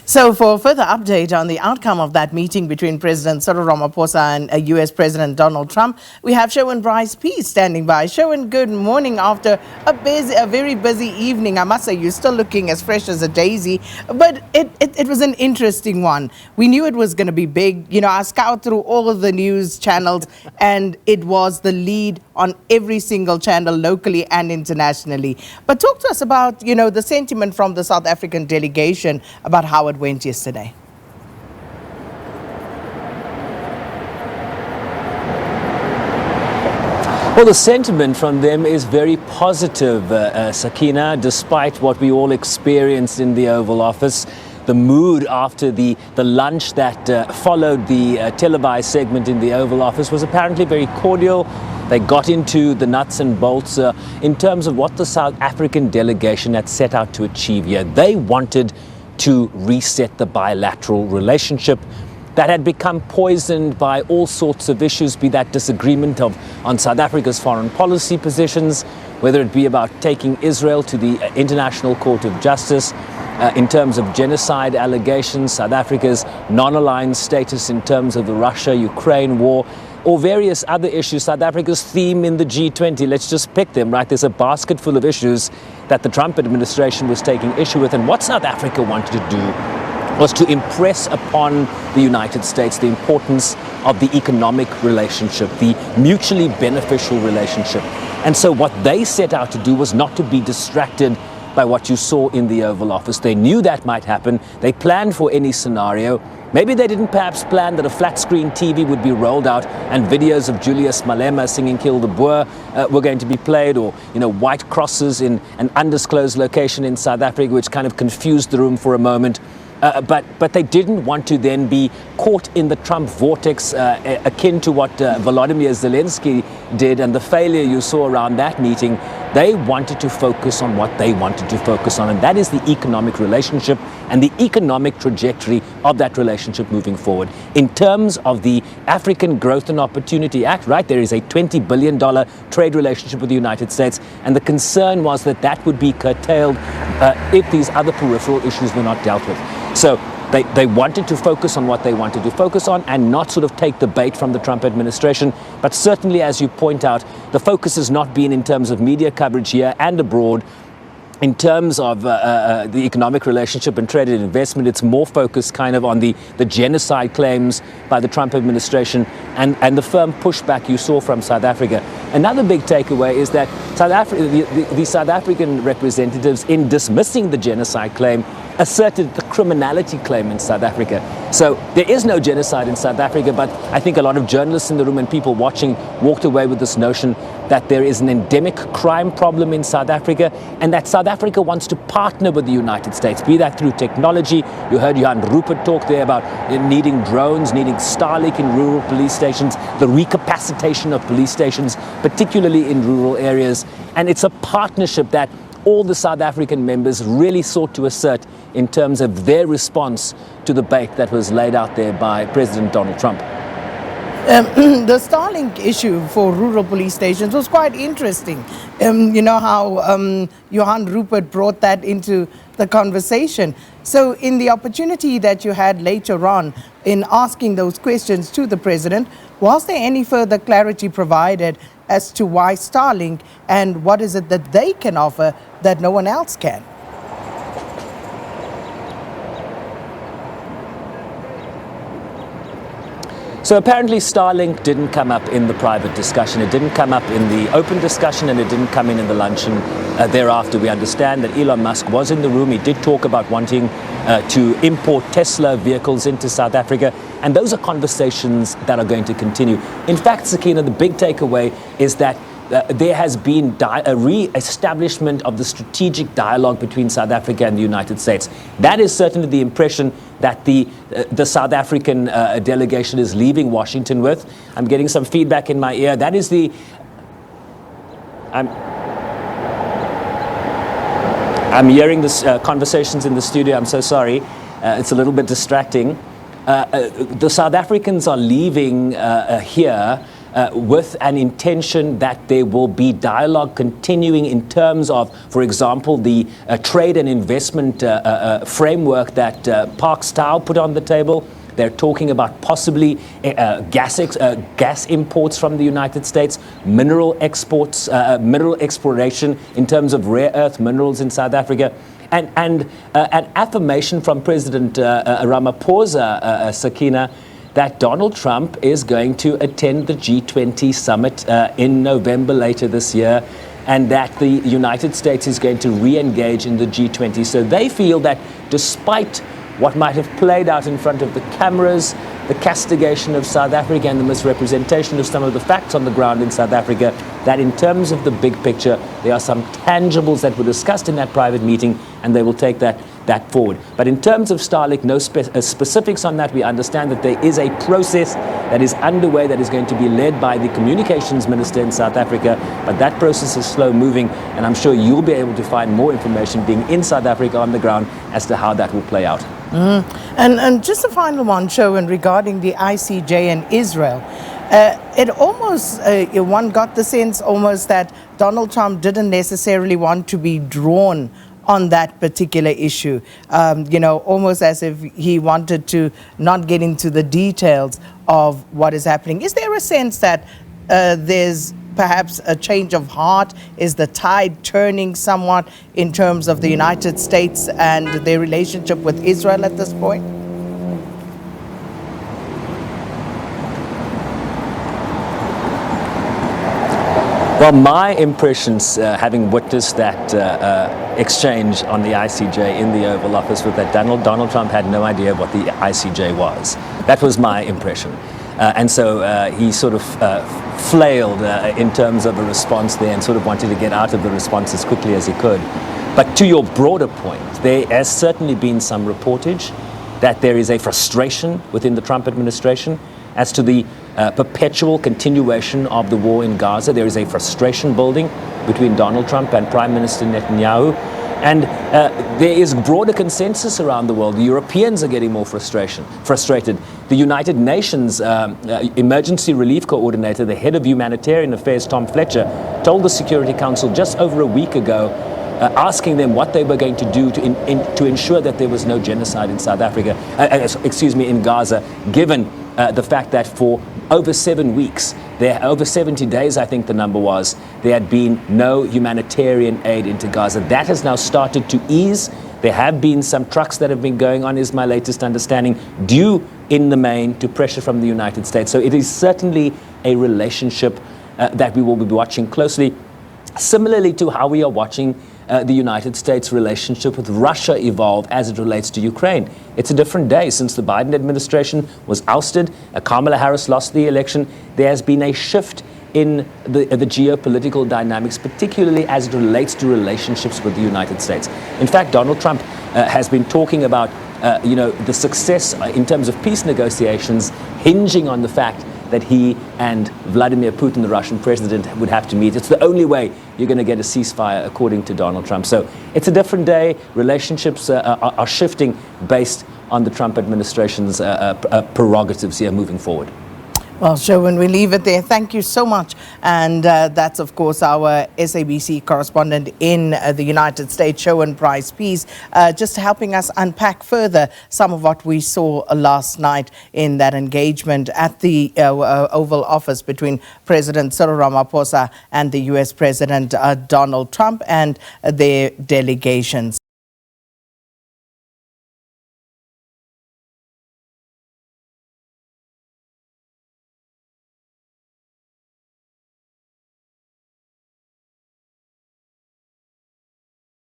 So for further update on the outcome of that meeting between President Cyril Ramaphosa and US President Donald Trump, we have Sherwin Bryce-Pease standing by. Sherwin, good morning after a very busy evening. I must say you're still looking as fresh as a daisy, but it was an interesting one. We knew it was going to be big. You know, I scoured through all of the news channels and it was the lead on every single channel locally and internationally. But talk to us about, you know, the sentiment from the South African delegation about how it went yesterday. Well, the sentiment from them is very positive, Sakina, despite what we all experienced in the Oval Office. The mood after the lunch that followed the televised segment in the Oval Office was apparently very cordial. They got into the nuts and bolts in terms of what the South African delegation had set out to achieve here. They wanted to reset the bilateral relationship that had become poisoned by all sorts of issues, be that disagreement on South Africa's foreign policy positions, whether it be about taking Israel to the International Court of Justice, in terms of genocide allegations, South Africa's non-aligned status in terms of the Russia-Ukraine war, or various other issues, South Africa's theme in the G20. Let's just pick them, right? There's a basket full of issues that the Trump administration was taking issue with. And what South Africa wanted to do was to impress upon the United States the importance of the economic relationship, the mutually beneficial relationship. And so what they set out to do was not to be distracted by what you saw in the Oval Office. They knew that might happen. They planned for any scenario. Maybe they didn't perhaps plan that a flat screen TV would be rolled out and videos of Julius Malema singing Kill the Boer were going to be played, or, you know, white crosses in an undisclosed location in South Africa, which kind of confused the room for a moment. But they didn't want to then be caught in the Trump vortex, akin to what Volodymyr Zelensky did and the failure you saw around that meeting. They wanted to focus on what they wanted to focus on, and that is the economic relationship and the economic trajectory of that relationship moving forward. In terms of the African Growth and Opportunity Act, right, there is a $20 billion trade relationship with the United States, and the concern was that that would be curtailed if these other peripheral issues were not dealt with. So they wanted to focus on what they wanted to focus on and not sort of take the bait from the Trump administration. But certainly, as you point out, the focus has not been in terms of media coverage here and abroad. In terms of the economic relationship and trade and investment, it's more focused kind of on the genocide claims by the Trump administration and the firm pushback you saw from South Africa. Another big takeaway is that the South African representatives, in dismissing the genocide claim, asserted the criminality claim in South Africa. So there is no genocide in South Africa, but I think a lot of journalists in the room and people watching walked away with this notion that there is an endemic crime problem in South Africa, and that South Africa wants to partner with the United States, be that through technology. You heard Johan Rupert talk there about needing drones, needing Starlink in rural police stations, the recapacitation of police stations, particularly in rural areas. And it's a partnership that all the South African members really sought to assert in terms of their response to the bait that was laid out there by President Donald Trump. The Starlink issue for rural police stations was quite interesting. You know how Johan Rupert brought that into the conversation. So in the opportunity that you had later on in asking those questions to the president, was there any further clarity provided as to why Starlink and what is it that they can offer that no one else can? So apparently Starlink didn't come up in the private discussion, it didn't come up in the open discussion, and it didn't come in the luncheon thereafter. We understand that Elon Musk was in the room. He did talk about wanting to import Tesla vehicles into South Africa, and those are conversations that are going to continue. In fact, Sakina, the big takeaway is that there has been a re-establishment of the strategic dialogue between South Africa and the United States. That is certainly the impression that the South African delegation is leaving Washington with. I'm getting some feedback in my ear. That is the... I'm hearing this conversations in the studio. I'm so sorry. It's a little bit distracting. The South Africans are leaving here with an intention that there will be dialogue continuing in terms of, for example, the trade and investment framework that Park Stow put on the table. They're talking about possibly gas imports from the United States, mineral exports, mineral exploration in terms of rare earth minerals in South Africa, and an affirmation from President Ramaphosa, Sakina, that Donald Trump is going to attend the G20 summit in November later this year, and that the United States is going to re-engage in the G20. So they feel that despite what might have played out in front of the cameras, the castigation of South Africa and the misrepresentation of some of the facts on the ground in South Africa, that in terms of the big picture, there are some tangibles that were discussed in that private meeting, and they will take that forward. But in terms of Starlink, no specifics on that. We understand that there is a process that is underway that is going to be led by the communications minister in South Africa, but that process is slow moving, and I'm sure you'll be able to find more information being in South Africa on the ground as to how that will play out. And just a final one, Sherwin, regarding the ICJ and Israel. It almost, one got the sense almost that Donald Trump didn't necessarily want to be drawn on that particular issue, almost as if he wanted to not get into the details of what is happening. Is there a sense that there's perhaps a change of heart? Is the tide turning somewhat in terms of the United States and their relationship with Israel at this point? Well, my impressions, having witnessed that exchange on the ICJ in the Oval Office, was that Donald Trump had no idea what the ICJ was. That was my impression. And so he sort of flailed in terms of a response there and sort of wanted to get out of the response as quickly as he could. But to your broader point, there has certainly been some reportage that there is a frustration within the Trump administration as to the perpetual continuation of the war in Gaza. There is a frustration building between Donald Trump and Prime Minister Netanyahu. And there is broader consensus around the world. The Europeans are getting more frustrated. The United Nations Emergency Relief Coordinator, the head of humanitarian affairs, Tom Fletcher, told the Security Council just over a week ago, asking them what they were going to do to ensure that there was no genocide in South Africa, in Gaza, given the fact that for over 7 weeks, over 70 days, I think the number was, there had been no humanitarian aid into Gaza. That has now started to ease. There have been some trucks that have been going on, is my latest understanding, due in the main to pressure from the United States. So it is certainly a relationship that we will be watching closely, similarly to how we are watching the United States' relationship with Russia evolve as it relates to Ukraine. It's a different day since the Biden administration was ousted. Kamala Harris lost the election. There has been a shift in the geopolitical dynamics, particularly as it relates to relationships with the United States. In fact, Donald Trump has been talking about the success in terms of peace negotiations hinging on the fact that he and Vladimir Putin, the Russian president, would have to meet. It's the only way you're going to get a ceasefire, according to Donald Trump. So it's a different day. Relationships are shifting based on the Trump administration's prerogatives here moving forward. Well, Sherwin, we leave it there. Thank you so much. And that's, of course, our SABC correspondent in the United States, Sherwin Bryce-Pease, just helping us unpack further some of what we saw last night in that engagement at the Oval Office between President Cyril Ramaphosa and the U.S. President Donald Trump and their delegations.